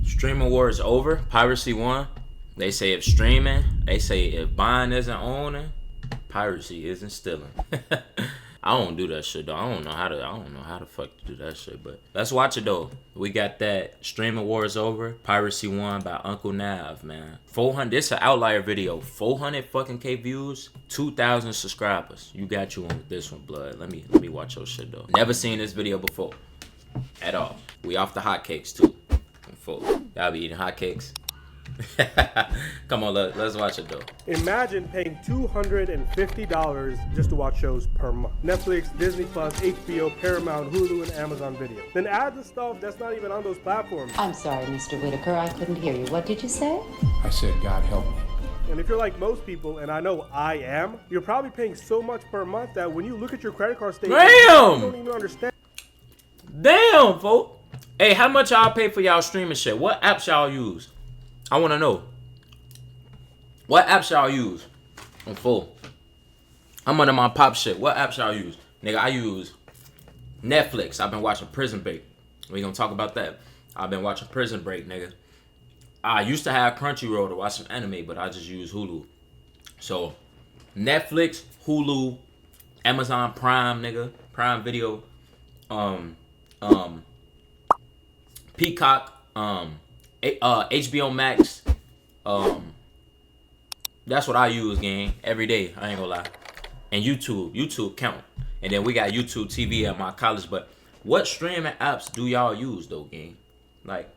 Streaming war is over. Piracy won. They say if streaming, they say if buying isn't owning, piracy isn't stealing. I don't do that shit though. I don't know how to fuck to do that shit. But let's watch it though. We got that streaming war is over. Piracy Won by Uncle Nav, man. 400. This an outlier video. 400 fucking K views. 2,000 subscribers. You got you on with this one, blood. Let me watch your shit though. Never seen this video before, at all. We off the hotcakes too. Full. Y'all be eating hotcakes. Come on, let's watch it though. Imagine paying $250 just to watch shows per month. Netflix, Disney Plus, HBO, Paramount, Hulu, and Amazon Video. Then add the stuff that's not even on those platforms. I'm sorry, Mr. Whitaker, I couldn't hear you. What did you say? I said, God help me. And if you're like most people, and I know I am, you're probably paying so much per month that when you look at your credit card statement, you don't even understand. Damn, folks. Hey, how much y'all pay for y'all streaming shit? What apps y'all use? I want to know. What apps y'all use? I'm full. I'm under my pop shit. What apps y'all use? Nigga, I use Netflix. I've been watching Prison Break. We gonna talk about that. I've been watching Prison Break, nigga. I used to have Crunchyroll to watch some anime, but I just use Hulu. So, Netflix, Hulu, Amazon Prime, nigga. Prime Video. Peacock. HBO Max. That's what I use, gang, every day. I ain't gonna lie. And YouTube count. And then we got YouTube TV at my college. But what streaming apps do y'all use though, gang? Like,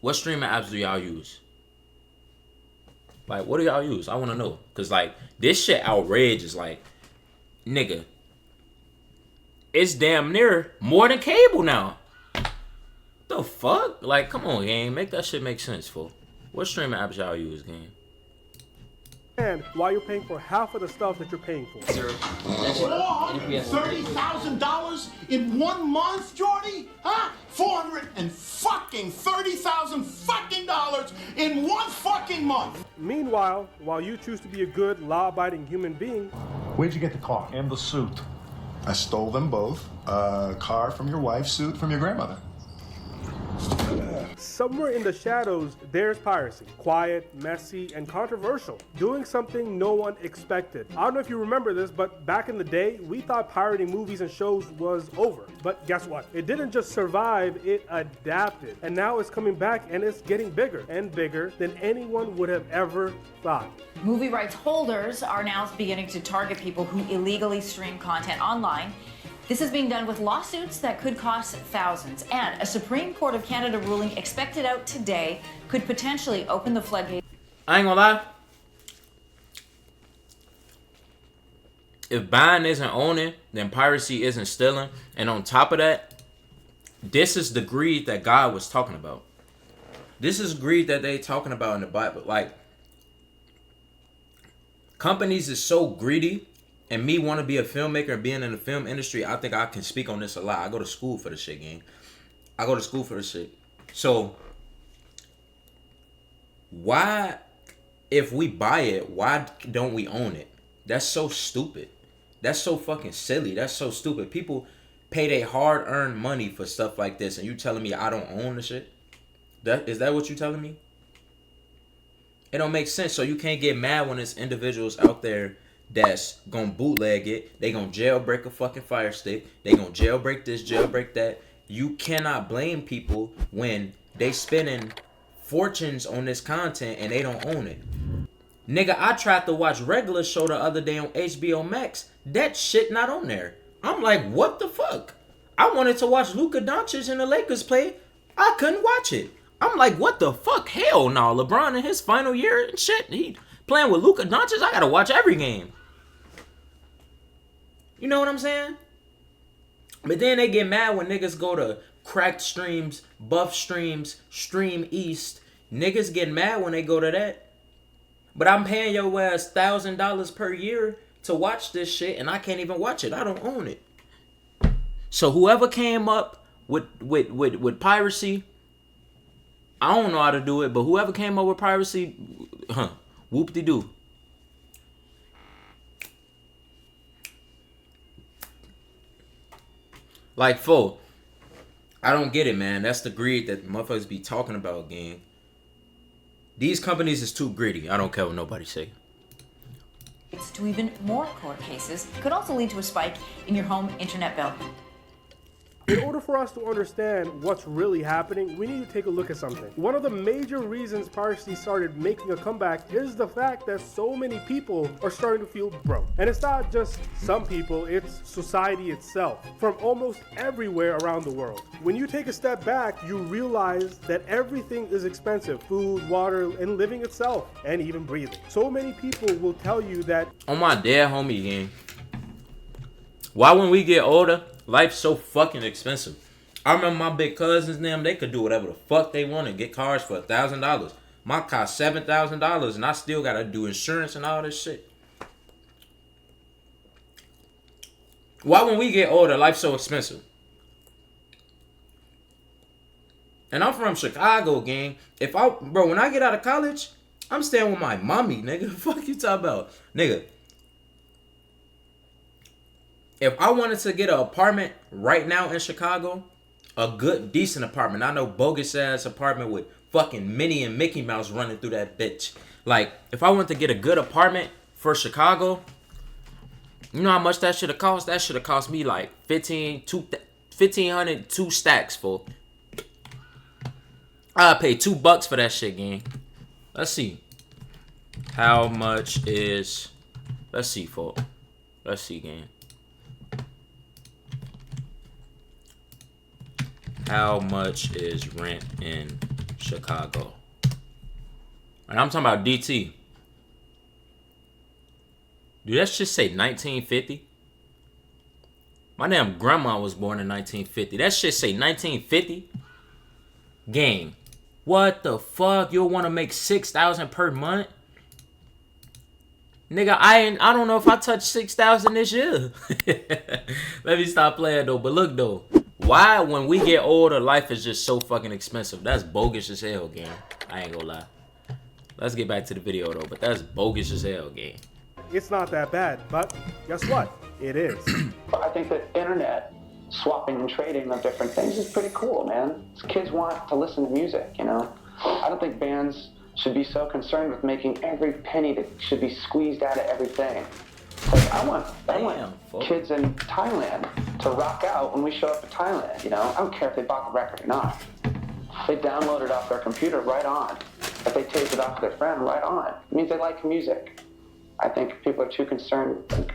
what streaming apps do y'all use? Like, what do y'all use? I want to know. Cause like this shit outrageous. Like, nigga, it's damn near more than cable now. The fuck? Like, come on, gang. Make that shit make sense, fool. What streaming apps y'all use, gang? And why you're paying for half of the stuff that you're paying for. $430,000 in 1 month, Jordy? Huh? $430,000 fucking dollars in 1 fucking month. Meanwhile, while you choose to be a good, law-abiding human being, Where'd you get the car? And the suit. I stole them both. A car from your wife, suit from your grandmother. somewhere in the shadows, there's piracy. Quiet, messy, and controversial. Doing something no one expected. I don't know if you remember this, but back in the day, we thought pirating movies and shows was over. But guess what? It didn't just survive, it adapted. And now it's coming back and it's getting bigger and bigger than anyone would have ever thought. Movie rights holders are now beginning to target people who illegally stream content online. This is being done with lawsuits that could cost thousands. And a Supreme Court of Canada ruling expected out today could potentially open the floodgates. I ain't gonna lie. If buying isn't owning, then piracy isn't stealing. And on top of that, this is the greed that God was talking about. This is greed that they talking about in the Bible. Like, companies is so greedy, and me want to be a filmmaker and being in the film industry, I think I can speak on this a lot. I go to school for this shit, gang. I go to school for this shit. So, why, if we buy it, why don't we own it? That's so stupid. That's so fucking silly. That's so stupid. People pay their hard-earned money for stuff like this, and you telling me I don't own the shit? Is that what you telling me? It don't make sense. So you can't get mad when there's individuals out there that's gonna bootleg it. They gonna jailbreak a fucking Fire Stick. They gonna jailbreak this, jailbreak that. You cannot blame people when they spending fortunes on this content and they don't own it. Nigga, I tried to watch regular show the other day on HBO Max. That shit not on there. I'm like, what the fuck? I wanted to watch Luka Doncic and the Lakers play. I couldn't watch it. I'm like, what the fuck? Hell no. LeBron in his final year and shit. He playing with Luka Doncic. I gotta watch every game. You know what I'm saying? But then they get mad when niggas go to cracked streams, buff streams, stream east. Niggas get mad when they go to that. But I'm paying your ass $1,000 per year to watch this shit, and I can't even watch it. I don't own it. So whoever came up with piracy, I don't know how to do it, but whoever came up with piracy, whoop-de-doo. Like, I don't get it, man. That's the greed that motherfuckers be talking about, gang. These companies is too greedy. I don't care what nobody say. To even more court cases could also lead to a spike in your home internet bill. In order for us to understand what's really happening, we need to take a look at something. One of the major reasons piracy started making a comeback is the fact that so many people are starting to feel broke. And it's not just some people, it's society itself, from almost everywhere around the world. When you take a step back, you realize that everything is expensive: food, water, and living itself, and even breathing. So many people will tell you that, On my dead homie, gang. Why when we get older, life's so fucking expensive? I remember my big cousins and them, they could do whatever the fuck they want and get cars for $1,000. My car $7,000 and I still gotta do insurance and all this shit. Why when we get older, life's so expensive? And I'm from Chicago, gang. Bro, when I get out of college, I'm staying with my mommy, nigga. Fuck you talking about? Nigga. If I wanted to get an apartment right now in Chicago, a good, decent apartment, I know bogus ass apartment with fucking Minnie and Mickey Mouse running through that bitch. Like, if I wanted to get a good apartment for you know how much that should have cost? That should have cost me like $1,500, 2 stacks for. I pay $2 for that shit, gang. Let's see. How much is? Let's see, folks. Let's see, gang. How much is rent in Chicago? And I'm talking about DT. Dude, that shit say 1950. My damn grandma was born in 1950. That shit say 1950. Gang. What the fuck? You'll want to make $6,000 per month? Nigga, I don't know if I touched 6,000 this year. Let me stop playing though. But look though. Why, when we get older, life is just so fucking expensive? That's bogus as hell, gang. I ain't gonna lie. Let's get back to the video, though. But that's bogus as hell, gang. it's not that bad, but guess what? It is. I think that internet swapping and trading of different things is pretty cool, man. Kids want to listen to music, you know? I don't think bands should be so concerned with making every penny that should be squeezed out of everything. Like, I want kids in Thailand to rock out when we show up in Thailand, you know? I don't care if they bought the record or not. If they download it off their computer, right on. If they tape it off their friend, right on. It means they like music. I think people are too concerned with, like,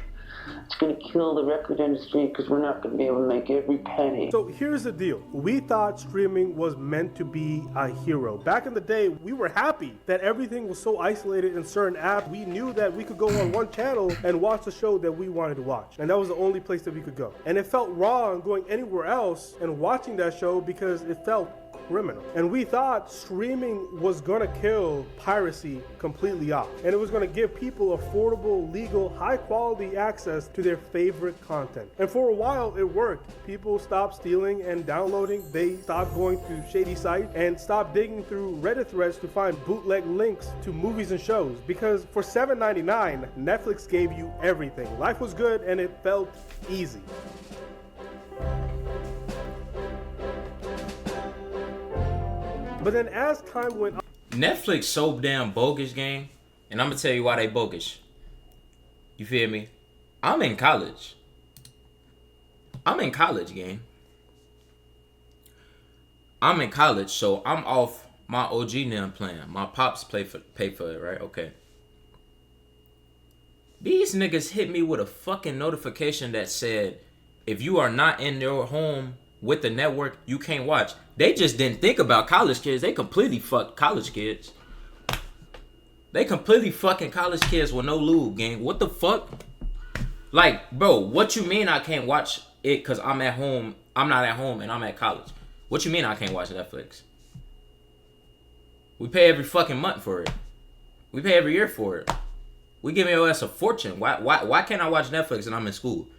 it's going to kill the record industry because we're not going to be able to make every penny. So here's the deal. We thought streaming was meant to be a hero. Back in the day, we were happy that everything was so isolated in certain apps. We knew that we could go on one channel and watch the show that we wanted to watch. And that was the only place that we could go. And it felt wrong going anywhere else and watching that show because it felt criminal. And we thought streaming was gonna kill piracy completely off. And it was gonna give people affordable, legal, high quality access to their favorite content. And for a while it worked. People stopped stealing and downloading. They stopped going to shady sites and stopped digging through Reddit threads to find bootleg links to movies and shows. Because for $7.99, Netflix gave you everything. Life was good and it felt easy. But then as time went on, Netflix so damn bogus, gang. And I'm gonna tell you why they bogus. You feel me? I'm in college. Gang. I'm in college, so I'm off my OG NAM plan. My pops pay for it, right? Okay. These niggas hit me with a fucking notification that said, if you are not in your home with the network, you can't watch. They just didn't think about college kids. They completely fucked college kids. They completely fucking college kids with no lube, gang. What the fuck? Like, bro, what you mean I can't watch it because I'm at home? I'm not at home and I'm at college. What you mean I can't watch Netflix? We pay every fucking month for it. We pay every year for it. We give your ass a fortune. Why can't I watch Netflix and I'm in school?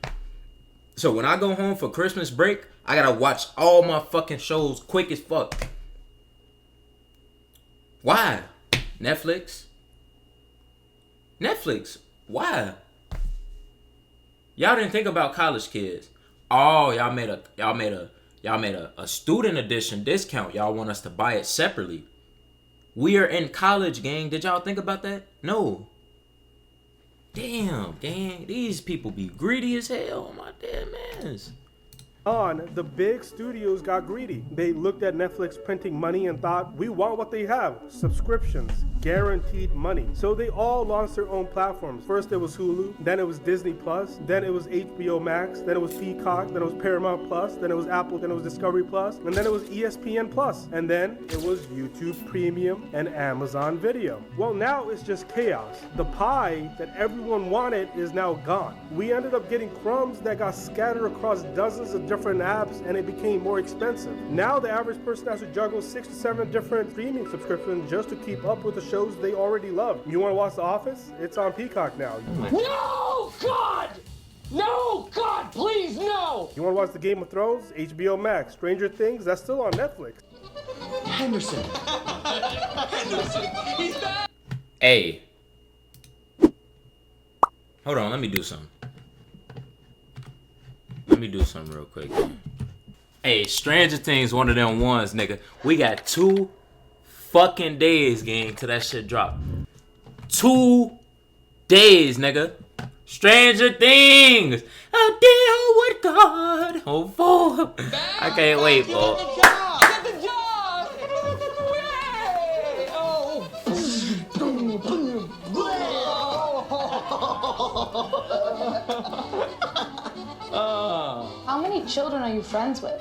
So when I go home for Christmas break, I gotta watch all my fucking shows quick as fuck. Why? Netflix, why? Y'all didn't think about college kids. Oh, y'all made Y'all made a student edition discount. Y'all want us to buy it separately. We are in college, gang. Did y'all think about that? No. Damn, gang. These people be greedy as hell. My damn mans. The big studios got greedy. They looked at Netflix printing money and thought, we want what they have. Subscriptions, guaranteed money. So they all launched their own platforms. First it was Hulu, then it was Disney Plus, then it was HBO Max, then it was Peacock, then it was Paramount Plus, then it was Apple, then it was Discovery Plus, and then it was ESPN Plus, and then it was YouTube Premium and Amazon Video. Well, now it's just chaos. The pie that everyone wanted is now gone. We ended up getting crumbs that got scattered across dozens of different apps, and it became more expensive. Now the average person has to juggle 6 to 7 different streaming subscriptions just to keep up with the shows they already love. You want to watch The Office? It's on Peacock now. No, God! No, God, please, no! You want to watch the Game of Thrones? HBO Max. Stranger Things? That's still on Netflix. Henderson. Henderson, he's back! Hey. Hold on, let me do something. Let me do something real quick. Hey, Stranger Things, one of them ones, nigga. We got 2 fucking days, gang, till that shit drop. 2 days, nigga. Stranger Things. Oh, deal with God. Oh, fool. I can't wait, bro. Get the job! Yay! Oh. How many children are you friends with?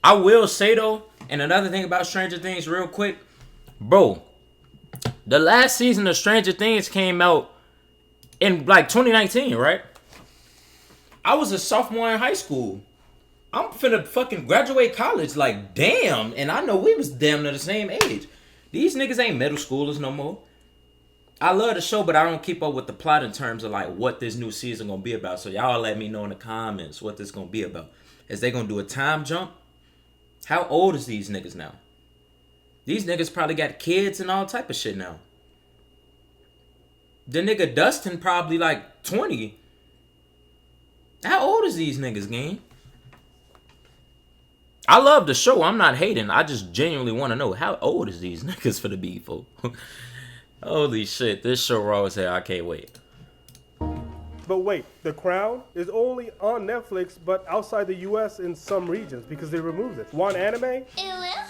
I will say though, and another thing about Stranger Things real quick, bro, the last season of Stranger Things came out in like 2019, right? I was a sophomore in high school. I'm finna fucking graduate college, like damn, and I know we was damn near the same age. These niggas ain't middle schoolers no more. I love the show, but I don't keep up with the plot in terms of like what this new season gonna be about. So y'all let me know in the comments what this gonna be about. Is they gonna do a time jump? How old is these niggas now? These niggas probably got kids and all type of shit now. The nigga Dustin probably like 20. How old is these niggas, gang? I love the show. I'm not hating. I just genuinely want to know how old is these niggas for the beef. Holy shit, this show raw as hell. I can't wait. But wait, The Crown is only on Netflix, but outside the US in some regions because they removed it. Want anime?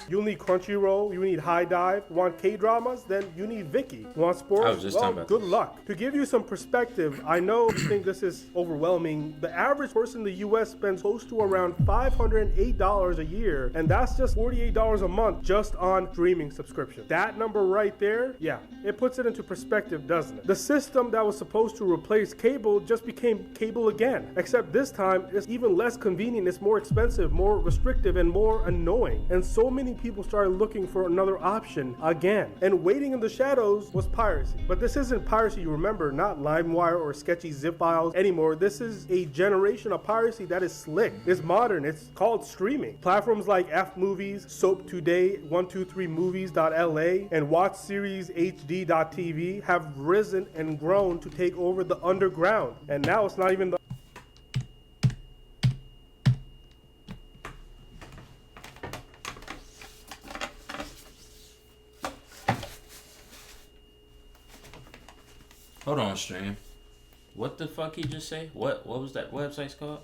You'll need Crunchyroll, you need High Dive. Want K-dramas? Then you need Viki. Want sports? I was just talking about good luck. To give you some perspective, I know you think this is overwhelming. The average person in the US spends close to around $508 a year, and that's just $48 a month just on streaming subscription. That number right there, yeah, it puts it into perspective, doesn't it? The system that was supposed to replace cable just became cable again, except this time it's even less convenient, it's more expensive, more restrictive, and more annoying. And so many people started looking for another option again. And waiting in the shadows was piracy. But this isn't piracy, you remember, not LimeWire or sketchy zip files anymore. This is a generation of piracy that is slick. It's modern. It's called streaming. Platforms like F Movies, Soap Today, 123movies.la, and WatchSeriesHD.tv have risen and grown to take over the underground. And now it's not even the Hold on, stream. What the fuck he just say? What was that website's called?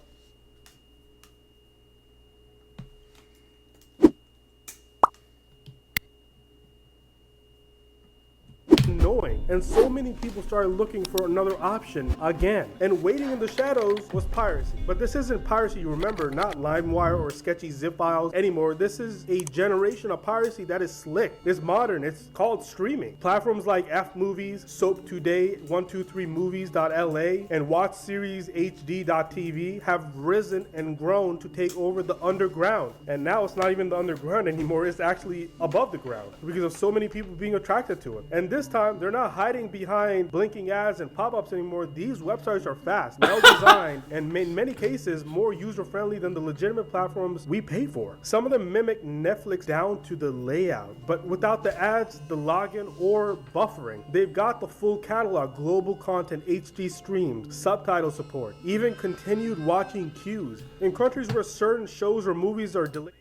annoying. And so many people started looking for another option again. And waiting in the shadows was piracy. But this isn't piracy, you remember, not LimeWire or sketchy zip files anymore. This is a generation of piracy that is slick. It's modern. It's called streaming. Platforms like F Movies, Soap Today, 123movies.la, and WatchSeriesHD.tv have risen and grown to take over the underground. And now it's not even the underground anymore. It's actually above the ground because of so many people being attracted to it. And this time meantime, they're not hiding behind blinking ads and pop-ups anymore. These websites are fast, well-designed, and in many cases, more user-friendly than the legitimate platforms we pay for. Some of them mimic Netflix down to the layout, but without the ads, the login, or buffering. They've got the full catalog, global content, HD streams, subtitle support, even continued watching queues. In countries where certain shows or movies are delayed,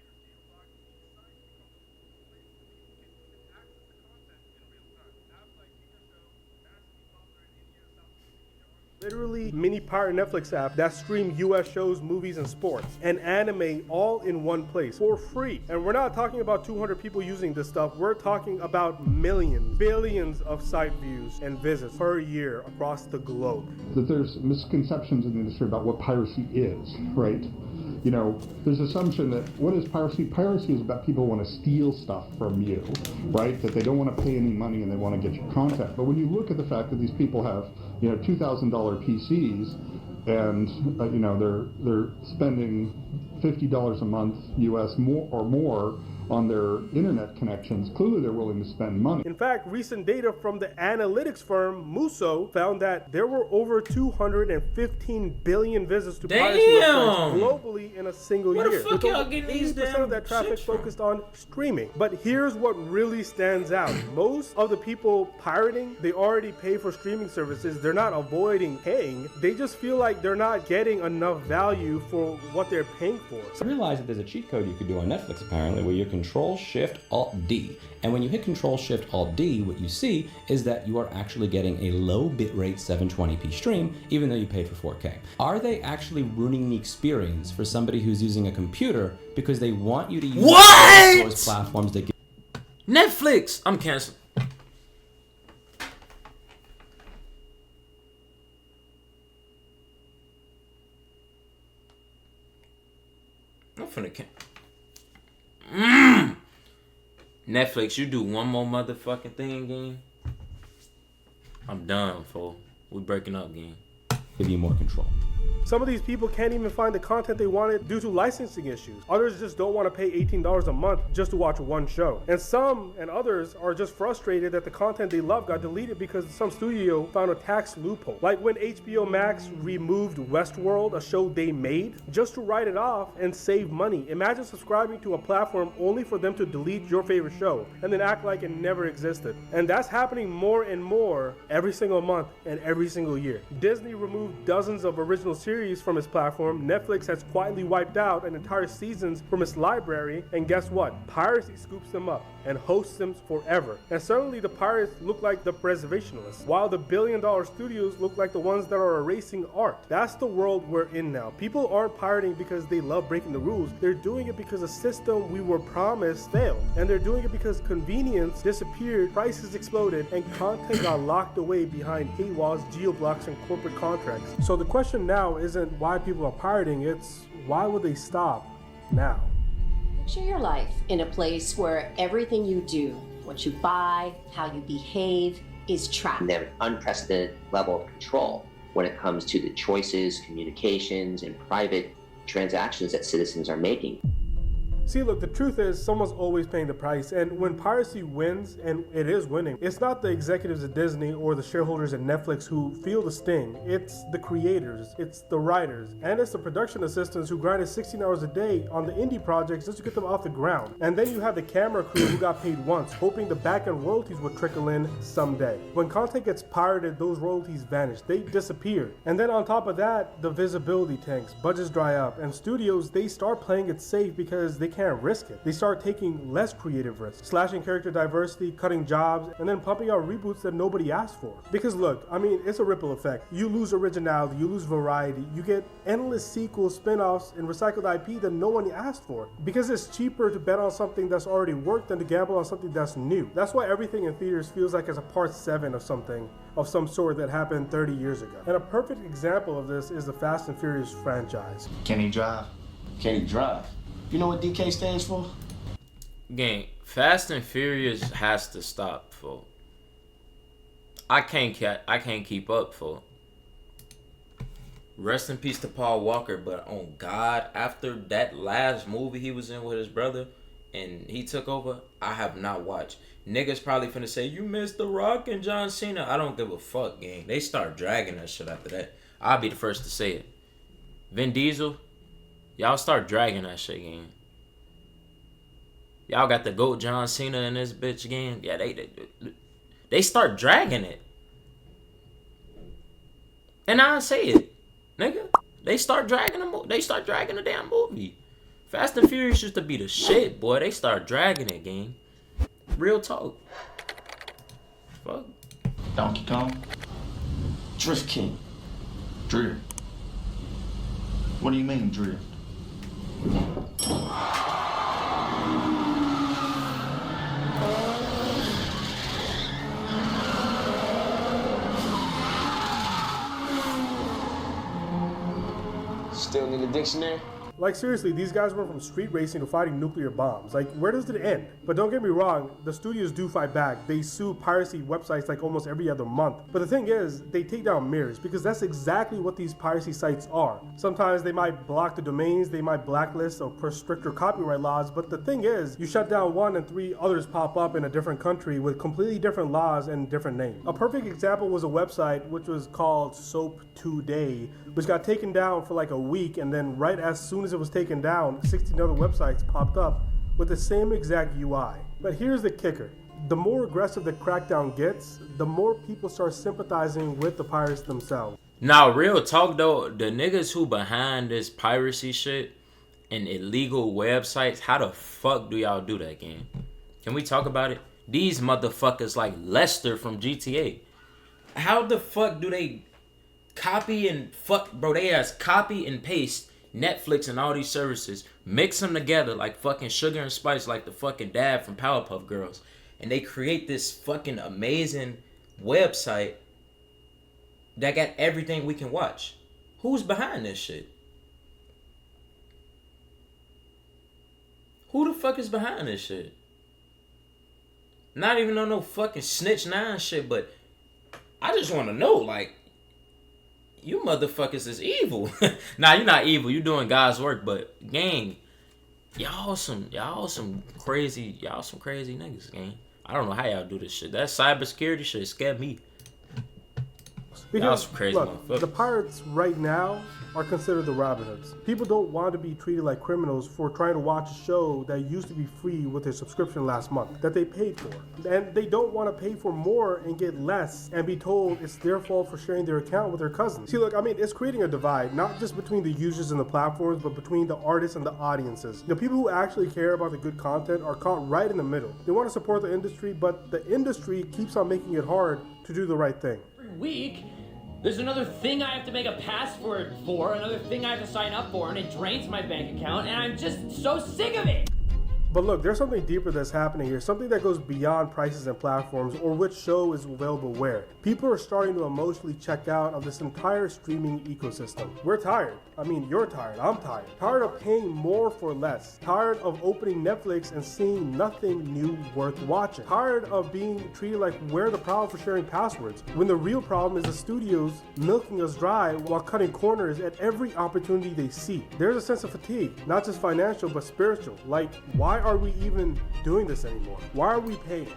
literally mini pirate Netflix app that stream US shows, movies, and sports, and anime all in one place for free. And we're not talking about 200 people using this stuff. We're talking about millions, billions of site views and visits per year across the globe. That there's misconceptions in the industry about what piracy is, right? You know, there's assumption that what is piracy? Piracy is about people who want to steal stuff from you, right? That they don't want to pay any money and they want to get your content. But when you look at the fact that these people have, you know, $2,000 PCs and, you know, they're spending $50 a month US more on their internet connections, clearly they're willing to spend money. In fact, recent data from the analytics firm Muso found that there were over 215 billion visits to piracy websites globally in a single year. Where the fuck y'all getting these damn of that traffic focused on streaming. But here's what really stands out. Most of the people pirating, they already pay for streaming services. They're not avoiding paying. They just feel like they're not getting enough value for what they're paying for. So I realized that there's a cheat code you could do on Netflix apparently where you can Control-Shift-Alt-D. And when you hit Control-Shift-Alt-D, what you see is that you are actually getting a low bitrate 720p stream, even though you paid for 4K. Are they actually ruining the experience for somebody who's using a computer because they want you to use those platforms that give Netflix? I'm canceling. I'm finna cancel. Netflix, you do one more motherfucking thing, gang. I'm done, fool. We breaking up, gang. Give you more control. Some of these people can't even find the content they wanted due to licensing issues. Others just don't want to pay $18 a month just to watch one show. And some and others are just frustrated that the content they love got deleted because some studio found a tax loophole. Like when HBO Max removed Westworld, a show they made, just to write it off and save money. Imagine subscribing to a platform only for them to delete your favorite show and then act like it never existed. And that's happening more and more every single month and every single year. Disney removed dozens of original series from its platform. Netflix has quietly wiped out an entire seasons from its library, and guess what? Piracy scoops them up and hosts them forever. And suddenly the pirates look like the preservationists, while the billion-dollar studios look like the ones that are erasing art. That's the world we're in now. People aren't pirating because they love breaking the rules. They're doing it because the system we were promised failed. And they're doing it because convenience disappeared, prices exploded, and content got locked away behind paywalls, geo-blocks, and corporate contracts. So the question now isn't why people are pirating, it's why would they stop now? Picture your life in a place where everything you do, what you buy, how you behave, is tracked. They have an unprecedented level of control when it comes to the choices, communications, and private transactions that citizens are making. See, look, the truth is someone's always paying the price, and when piracy wins, and it is winning, it's not the executives at Disney or the shareholders at Netflix who feel the sting. It's the creators, it's the writers, and it's the production assistants who grinded 16 hours a day on the indie projects just to get them off the ground. And then you have the camera crew who got paid once, hoping the back-end royalties would trickle in someday. When content gets pirated, those royalties vanish, they disappear. And then on top of that, the visibility tanks, budgets dry up, and studios, they start playing it safe because they can't risk it. They start taking less creative risks, slashing character diversity, cutting jobs, and then pumping out reboots that nobody asked for. Because look, I mean, it's a ripple effect. You lose originality, you lose variety, you get endless sequels, spin-offs, and recycled IP that no one asked for. Because it's cheaper to bet on something that's already worked than to gamble on something that's new. That's why everything in theaters feels like it's a part 7 of something of some sort that happened 30 years ago. And a perfect example of this is the Fast and Furious franchise. Can he drive? Can he drive? You know what DK stands for? Gang, Fast and Furious has to stop, fool. I can't keep up, fool. Rest in peace to Paul Walker, but on God, after that last movie he was in with his brother, and he took over, I have not watched. Niggas probably finna say, you missed The Rock and John Cena. I don't give a fuck, gang. They start dragging that shit after that. I'll be the first to say it. Vin Diesel, y'all start dragging that shit, gang. Y'all got the GOAT John Cena in this bitch, gang. Yeah, they start dragging it. And I say it, nigga. They start dragging the damn movie. Fast and Furious used to be the shit, boy. They start dragging it, gang. Real talk. Fuck. Donkey Kong. Drift King. Drift. What do you mean, drift? Still need a dictionary? Like seriously, these guys went from street racing to fighting nuclear bombs. Like, where does it end? But don't get me wrong, the studios do fight back. They sue piracy websites like almost every other month. But the thing is, they take down mirrors because that's exactly what these piracy sites are. Sometimes they might block the domains, they might blacklist or put stricter copyright laws, but the thing is, you shut down one and 3 others pop up in a different country with completely different laws and different names. A perfect example was a website which was called Soap Today, which got taken down for like a week, and then right as soon as it was taken down, 16 other websites popped up with the same exact UI. But here's the kicker. The more aggressive the crackdown gets, the more people start sympathizing with the pirates themselves. Now, real talk though, the niggas who behind this piracy shit and illegal websites, how the fuck do y'all do that, gang? Can we talk about it? These motherfuckers like Lester from GTA. How the fuck do they copy and fuck, bro? They ass copy and paste Netflix and all these services, mix them together like fucking Sugar and Spice, like the fucking dad from Powerpuff Girls, and they create this fucking amazing website that got everything we can watch. Who's behind this shit? Who the fuck is behind this shit? Not even on no fucking Snitch 9 shit, but I just want to know, like, you motherfuckers is evil. Nah, you're not evil. You doing God's work, but gang, y'all some crazy niggas, gang. I don't know how y'all do this shit. That cybersecurity shit scared me. Because, y'all some crazy motherfuckers. The pirates right now are considered the Robin Hoods. People don't want to be treated like criminals for trying to watch a show that used to be free with their subscription last month that they paid for. And they don't want to pay for more and get less and be told it's their fault for sharing their account with their cousins. See, look, I mean, it's creating a divide, not just between the users and the platforms, but between the artists and the audiences. The people who actually care about the good content are caught right in the middle. They want to support the industry, but the industry keeps on making it hard to do the right thing. Every week, there's another thing I have to make a password for, another thing I have to sign up for, and it drains my bank account, and I'm just so sick of it! But look, there's something deeper that's happening here, something that goes beyond prices and platforms or which show is available where. People are starting to emotionally check out of this entire streaming ecosystem. We're tired. I mean, you're tired. I'm tired. Tired of paying more for less. Tired of opening Netflix and seeing nothing new worth watching. Tired of being treated like we're the problem for sharing passwords, when the real problem is the studios milking us dry while cutting corners at every opportunity they see. There's a sense of fatigue, not just financial, but spiritual. Like, why are we even doing this anymore? Why are we paying?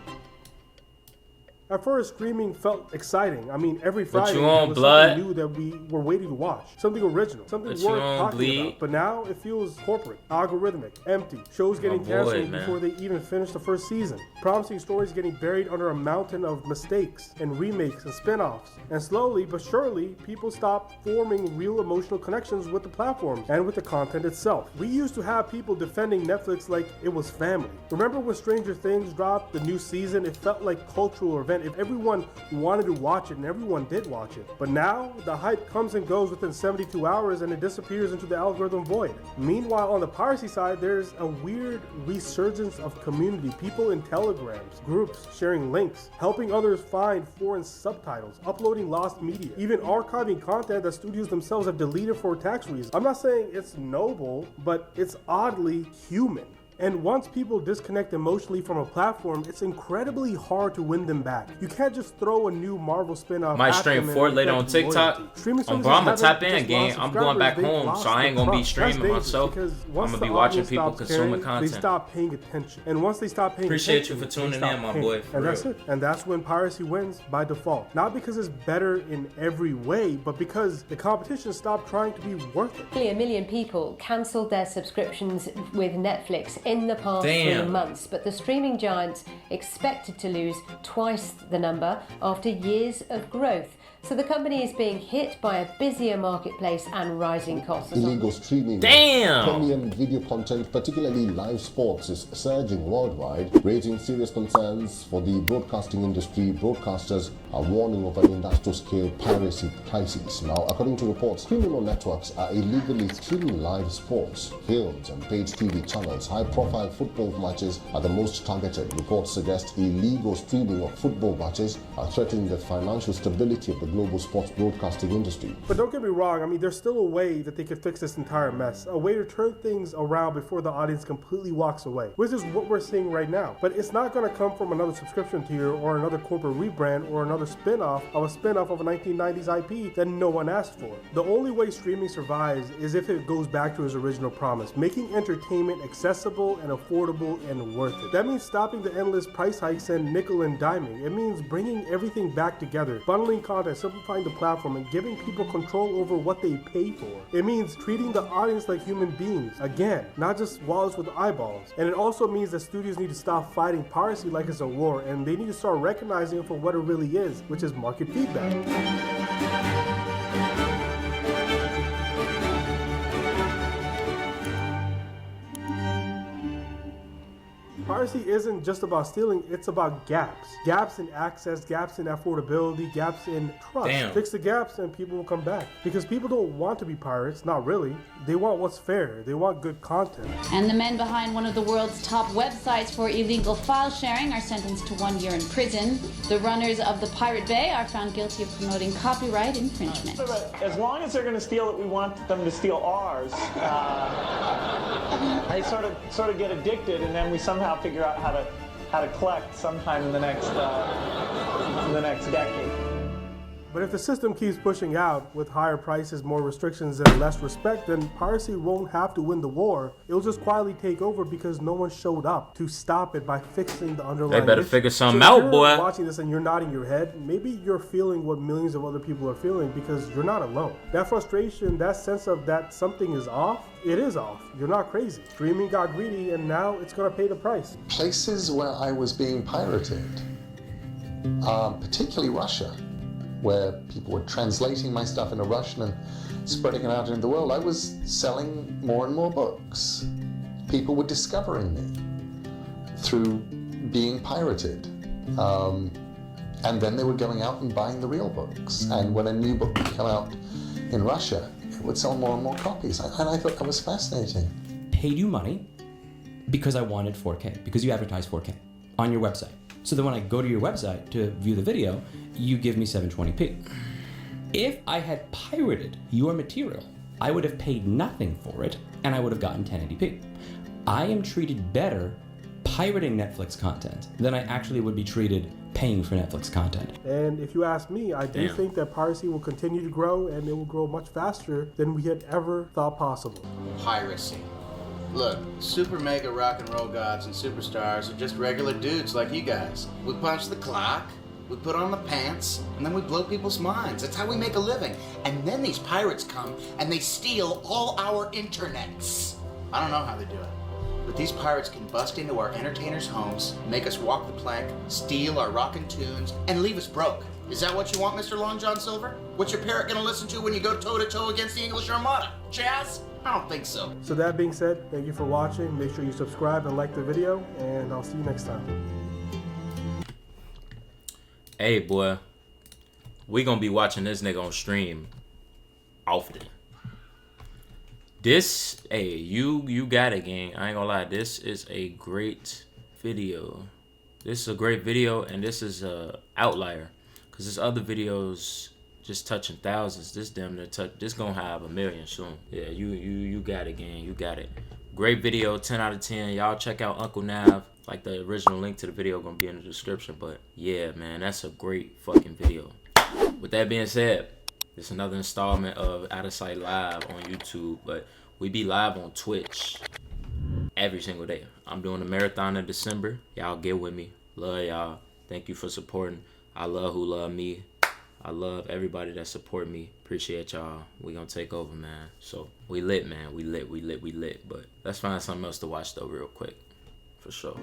At first, streaming felt exciting. I mean, every Friday there was something new that we were waiting to watch. Something original, something worth talking about. But now it feels corporate, algorithmic, empty. Shows getting canceled before they even finish the first season. Promising stories getting buried under a mountain of mistakes and remakes and spin-offs. And slowly but surely, people stop forming real emotional connections with the platforms and with the content itself. We used to have people defending Netflix like it was family. Remember when Stranger Things dropped the new season? It felt like a cultural event. If everyone wanted to watch it, and everyone did watch it. But now, the hype comes and goes within 72 hours and it disappears into the algorithm void. Meanwhile, on the piracy side, there's a weird resurgence of community. People in telegrams, groups, sharing links, helping others find foreign subtitles, uploading lost media, even archiving content that studios themselves have deleted for tax reasons. I'm not saying it's noble, but it's oddly human. And once people disconnect emotionally from a platform, it's incredibly hard to win them back. You can't just throw a new Marvel spin-off. Might stream Fortnite on TikTok. Bro, I'm gonna tap in, gang. I'm going back home, so I ain't gonna be streaming myself. I'm gonna be watching people consuming content. They stop paying attention, and once they stop paying Appreciate attention, you for tuning in, my boy. And that's it. And that's when piracy wins by default. Not because it's better in every way, but because the competition stopped trying to be worth it. Nearly 1 million people cancelled their subscriptions with Netflix in the past 3 months, but the streaming giants expected to lose twice the number after years of growth. So the company is being hit by a busier marketplace and rising costs. Illegal streaming Damn! Premium video content, particularly live sports, is surging worldwide, raising serious concerns for the broadcasting industry. Broadcasters are warning of an industrial-scale piracy crisis. Now, according to reports, criminal networks are illegally streaming live sports, films, and paid TV channels. High-profile football matches are the most targeted. Reports suggest illegal streaming of football matches are threatening the financial stability of the global sports broadcasting industry. But don't get me wrong, I mean, there's still a way that they could fix this entire mess, a way to turn things around before the audience completely walks away, which is what we're seeing right now. But it's not going to come from another subscription tier or another corporate rebrand or another spin-off of a 1990s IP that no one asked for. The only way streaming survives is if it goes back to its original promise, making entertainment accessible and affordable and worth it. That means stopping the endless price hikes and nickel and diming. It means bringing everything back together, bundling content, simplifying the platform, and giving people control over what they pay for. It means treating the audience like human beings, again, not just wallets with eyeballs. And it also means that studios need to stop fighting piracy like it's a war, and they need to start recognizing it for what it really is, which is market feedback. Piracy isn't just about stealing, it's about gaps. Gaps in access, gaps in affordability, gaps in trust. Damn. Fix the gaps and people will come back. Because people don't want to be pirates, not really. They want what's fair. They want good content. And the men behind one of the world's top websites for illegal file sharing are sentenced to 1 year in prison. The runners of the Pirate Bay are found guilty of promoting copyright infringement. As long as they're going to steal it, we want them to steal ours. They sort of get addicted, and then we somehow figure out how to collect sometime in the next decade. But if the system keeps pushing out with higher prices, more restrictions, and less respect, then piracy won't have to win the war. It'll just quietly take over because no one showed up to stop it by fixing the underlying They better issue. figure something So if out, you're boy. watching this and you're nodding your head, maybe you're feeling what millions of other people are feeling because you're not alone. That frustration, that sense of that something is off, it is off. You're not crazy. Streaming got greedy and now it's gonna pay the price. Places where I was being pirated, particularly Russia, where people were translating my stuff into Russian and spreading it out into the world, I was selling more and more books. People were discovering me through being pirated. And then they were going out and buying the real books. And when a new book would come out in Russia, it would sell more and more copies. And I thought that was fascinating. Paid you money because I wanted 4K, because you advertise 4K on your website. So then when I go to your website to view the video, you give me 720p. If I had pirated your material, I would have paid nothing for it, and I would have gotten 1080p. I am treated better pirating Netflix content than I actually would be treated paying for Netflix content. And if you ask me, I do think that piracy will continue to grow, and it will grow much faster than we had ever thought possible. Piracy. Look, super mega rock and roll gods and superstars are just regular dudes like you guys. We punch the clock, we put on the pants, and then we blow people's minds. That's how we make a living. And then these pirates come and they steal all our internets. I don't know how they do it, but these pirates can bust into our entertainers' homes, make us walk the plank, steal our rockin' tunes, and leave us broke. Is that what you want, Mr. Long John Silver? What's your parrot gonna listen to when you go toe-to-toe against the English Armada? Jazz? I don't think so. So that being said, thank you for watching. Make sure you subscribe and like the video, and I'll see you next time. Hey, boy. We gonna be watching this nigga on stream often. This, hey, you got it, gang. I ain't gonna lie. This is a great video. This is a great video, and this is a outlier. Because there's other videos just touching thousands. This damn near this gonna have 1 million soon. Yeah, you got it, gang. You got it. Great video, 10 out of 10. Y'all check out Uncle Nav. Like, the original link to the video gonna be in the description. But yeah, man, that's a great fucking video. With that being said, it's another installment of Outtasight Live on YouTube. But we be live on Twitch every single day. I'm doing a marathon in December. Y'all get with me. Love y'all. Thank you for supporting. I love who love me. I love everybody that support me. Appreciate y'all. We gonna take over, man. So we lit, man. We lit. But let's find something else to watch though real quick. For sure.